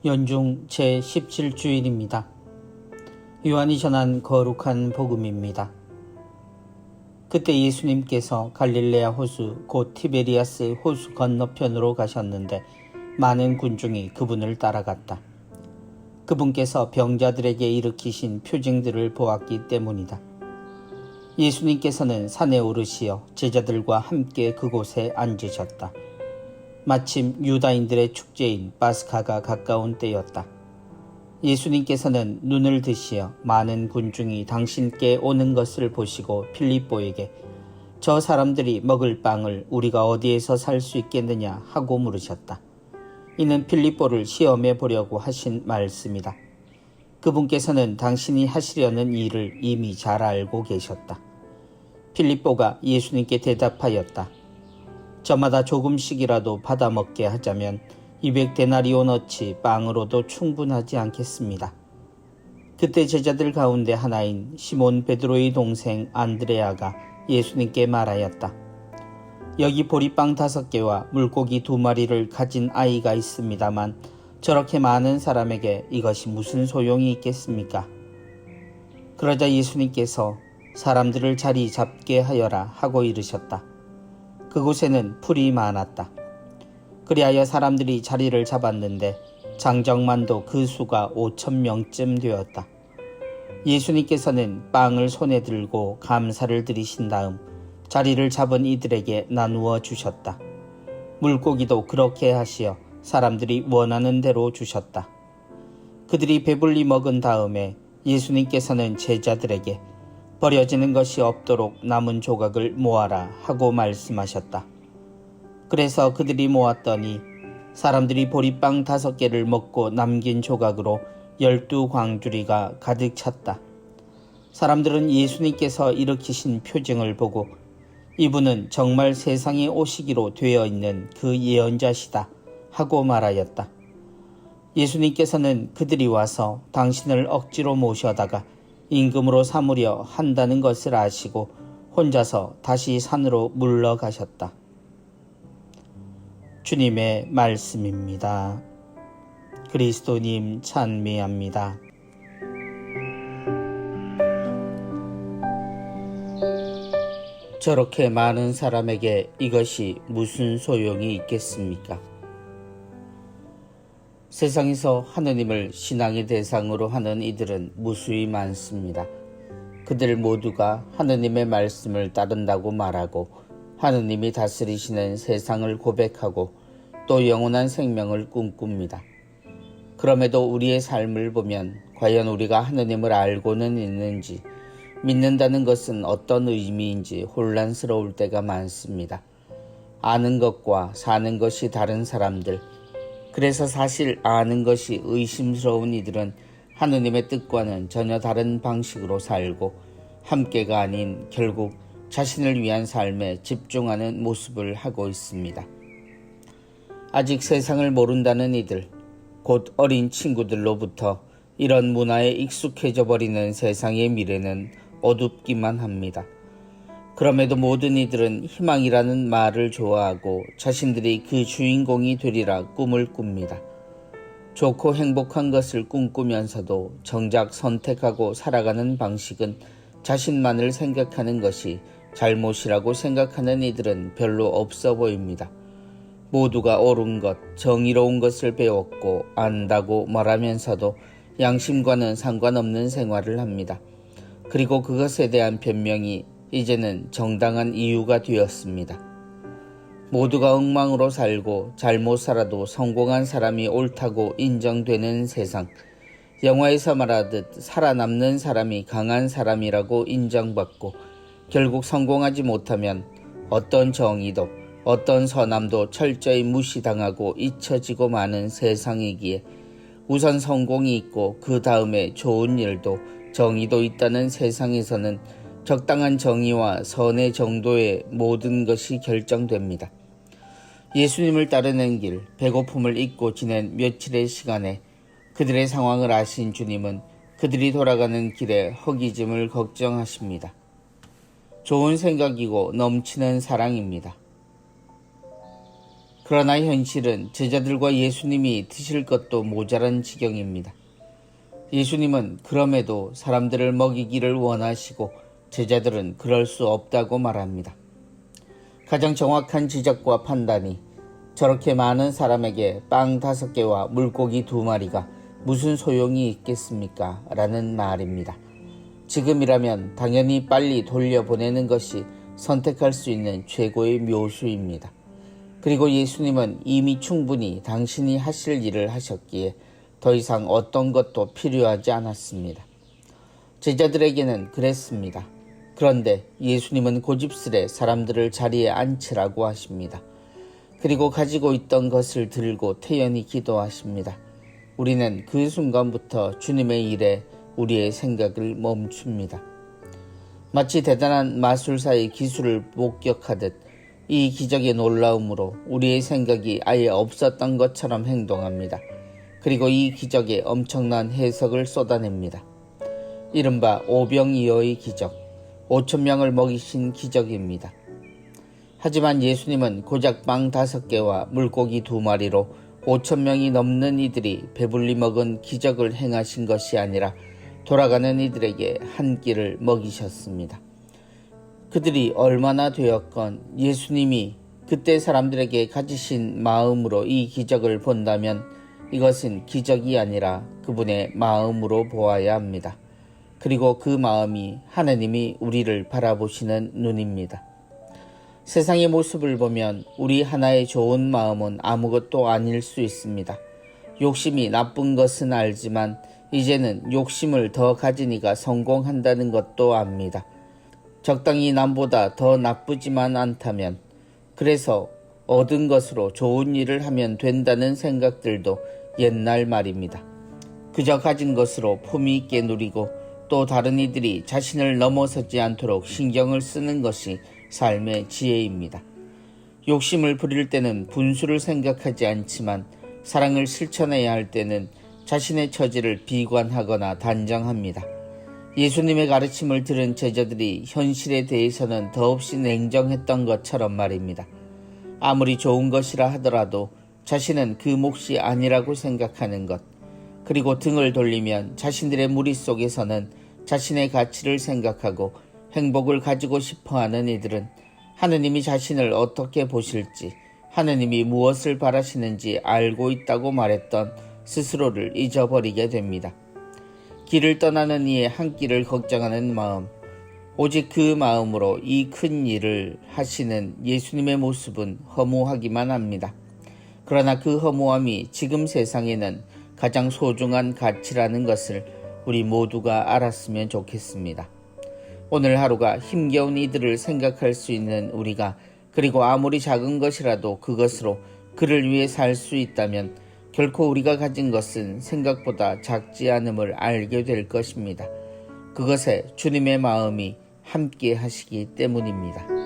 연중 제17주일입니다. 요한이 전한 거룩한 복음입니다. 그때 예수님께서 갈릴레아 호수 곧 티베리아스 호수 건너편으로 가셨는데 많은 군중이 그분을 따라갔다. 그분께서 병자들에게 일으키신 표징들을 보았기 때문이다. 예수님께서는 산에 오르시어 제자들과 함께 그곳에 앉으셨다. 마침 유다인들의 축제인 파스카가 가까운 때였다. 예수님께서는 눈을 드시어 많은 군중이 당신께 오는 것을 보시고 빌립보에게 저 사람들이 먹을 빵을 우리가 어디에서 살 수 있겠느냐 하고 물으셨다. 이는 빌립보를 시험해 보려고 하신 말씀이다. 그분께서는 당신이 하시려는 일을 이미 잘 알고 계셨다. 빌립보가 예수님께 대답하였다. 저마다 조금씩이라도 받아먹게 하자면 200데나리온어치 빵으로도 충분하지 않겠습니다. 그때 제자들 가운데 하나인 시몬 베드로의 동생 안드레아가 예수님께 말하였다. 여기 보리빵 5개와 물고기 2마리를 가진 아이가 있습니다만 저렇게 많은 사람에게 이것이 무슨 소용이 있겠습니까? 그러자 예수님께서 사람들을 자리 잡게 하여라 하고 이르셨다. 그곳에는 풀이 많았다. 그리하여 사람들이 자리를 잡았는데 장정만도 그 수가 5,000명쯤 되었다. 예수님께서는 빵을 손에 들고 감사를 드리신 다음 자리를 잡은 이들에게 나누어 주셨다. 물고기도 그렇게 하시어 사람들이 원하는 대로 주셨다. 그들이 배불리 먹은 다음에 예수님께서는 제자들에게 버려지는 것이 없도록 남은 조각을 모아라 하고 말씀하셨다. 그래서 그들이 모았더니 사람들이 보리빵 5개를 먹고 남긴 조각으로 12광주리가 가득 찼다. 사람들은 예수님께서 일으키신 표징을 보고 이분은 정말 세상에 오시기로 되어 있는 그 예언자시다 하고 말하였다. 예수님께서는 그들이 와서 당신을 억지로 모셔다가 임금으로 삼으려 한다는 것을 아시고 혼자서 다시 산으로 물러가셨다. 주님의 말씀입니다. 그리스도님 찬미합니다. 저렇게 많은 사람에게 이것이 무슨 소용이 있겠습니까? 세상에서 하느님을 신앙의 대상으로 하는 이들은 무수히 많습니다. 그들 모두가 하느님의 말씀을 따른다고 말하고 하느님이 다스리시는 세상을 고백하고 또 영원한 생명을 꿈꿉니다. 그럼에도 우리의 삶을 보면 과연 우리가 하느님을 알고는 있는지, 믿는다는 것은 어떤 의미인지 혼란스러울 때가 많습니다. 아는 것과 사는 것이 다른 사람들, 그래서 사실 아는 것이 의심스러운 이들은 하느님의 뜻과는 전혀 다른 방식으로 살고 함께가 아닌 결국 자신을 위한 삶에 집중하는 모습을 하고 있습니다. 아직 세상을 모른다는 이들, 곧 어린 친구들로부터 이런 문화에 익숙해져 버리는 세상의 미래는 어둡기만 합니다. 그럼에도 모든 이들은 희망이라는 말을 좋아하고 자신들이 그 주인공이 되리라 꿈을 꿉니다. 좋고 행복한 것을 꿈꾸면서도 정작 선택하고 살아가는 방식은 자신만을 생각하는 것이 잘못이라고 생각하는 이들은 별로 없어 보입니다. 모두가 옳은 것, 정의로운 것을 배웠고 안다고 말하면서도 양심과는 상관없는 생활을 합니다. 그리고 그것에 대한 변명이 이제는 정당한 이유가 되었습니다. 모두가 엉망으로 살고 잘못 살아도 성공한 사람이 옳다고 인정되는 세상, 영화에서 말하듯 살아남는 사람이 강한 사람이라고 인정받고 결국 성공하지 못하면 어떤 정의도 어떤 선함도 철저히 무시당하고 잊혀지고 마는 세상이기에 우선 성공이 있고 그 다음에 좋은 일도 정의도 있다는 세상에서는 적당한 정의와 선의 정도의 모든 것이 결정됩니다. 예수님을 따르는 길, 배고픔을 잊고 지낸 며칠의 시간에 그들의 상황을 아신 주님은 그들이 돌아가는 길에 허기짐을 걱정하십니다. 좋은 생각이고 넘치는 사랑입니다. 그러나 현실은 제자들과 예수님이 드실 것도 모자란 지경입니다. 예수님은 그럼에도 사람들을 먹이기를 원하시고 제자들은 그럴 수 없다고 말합니다. 가장 정확한 지적과 판단이 저렇게 많은 사람에게 빵 5개와 물고기 2마리가 무슨 소용이 있겠습니까? 라는 말입니다. 지금이라면 당연히 빨리 돌려보내는 것이 선택할 수 있는 최고의 묘수입니다. 그리고 예수님은 이미 충분히 당신이 하실 일을 하셨기에 더 이상 어떤 것도 필요하지 않았습니다. 제자들에게는 그랬습니다. 그런데 예수님은 고집스레 사람들을 자리에 앉히라고 하십니다. 그리고 가지고 있던 것을 들고 태연히 기도하십니다. 우리는 그 순간부터 주님의 일에 우리의 생각을 멈춥니다. 마치 대단한 마술사의 기술을 목격하듯 이 기적의 놀라움으로 우리의 생각이 아예 없었던 것처럼 행동합니다. 그리고 이 기적에 엄청난 해석을 쏟아냅니다. 이른바 오병이어의 기적, 5,000명을 먹이신 기적입니다. 하지만 예수님은 고작 빵 5개와 물고기 2마리로 5,000명이 넘는 이들이 배불리 먹은 기적을 행하신 것이 아니라 돌아가는 이들에게 한 끼를 먹이셨습니다. 그들이 얼마나 되었건 예수님이 그때 사람들에게 가지신 마음으로 이 기적을 본다면 이것은 기적이 아니라 그분의 마음으로 보아야 합니다. 그리고 그 마음이 하나님이 우리를 바라보시는 눈입니다. 세상의 모습을 보면 우리 하나의 좋은 마음은 아무것도 아닐 수 있습니다. 욕심이 나쁜 것은 알지만 이제는 욕심을 더 가진 이가 성공한다는 것도 압니다. 적당히 남보다 더 나쁘지만 않다면, 그래서 얻은 것으로 좋은 일을 하면 된다는 생각들도 옛날 말입니다. 그저 가진 것으로 품위 있게 누리고 또 다른 이들이 자신을 넘어서지 않도록 신경을 쓰는 것이 삶의 지혜입니다. 욕심을 부릴 때는 분수를 생각하지 않지만 사랑을 실천해야 할 때는 자신의 처지를 비관하거나 단정합니다. 예수님의 가르침을 들은 제자들이 현실에 대해서는 더없이 냉정했던 것처럼 말입니다. 아무리 좋은 것이라 하더라도 자신은 그 몫이 아니라고 생각하는 것, 그리고 등을 돌리면 자신들의 무리 속에서는 자신의 가치를 생각하고 행복을 가지고 싶어하는 이들은 하느님이 자신을 어떻게 보실지, 하느님이 무엇을 바라시는지 알고 있다고 말했던 스스로를 잊어버리게 됩니다. 길을 떠나는 이의 한 길을 걱정하는 마음, 오직 그 마음으로 이 큰 일을 하시는 예수님의 모습은 허무하기만 합니다. 그러나 그 허무함이 지금 세상에는 가장 소중한 가치라는 것을 우리 모두가 알았으면 좋겠습니다. 오늘 하루가 힘겨운 이들을 생각할 수 있는 우리가, 그리고 아무리 작은 것이라도 그것으로 그를 위해 살 수 있다면 결코 우리가 가진 것은 생각보다 작지 않음을 알게 될 것입니다. 그것에 주님의 마음이 함께 하시기 때문입니다.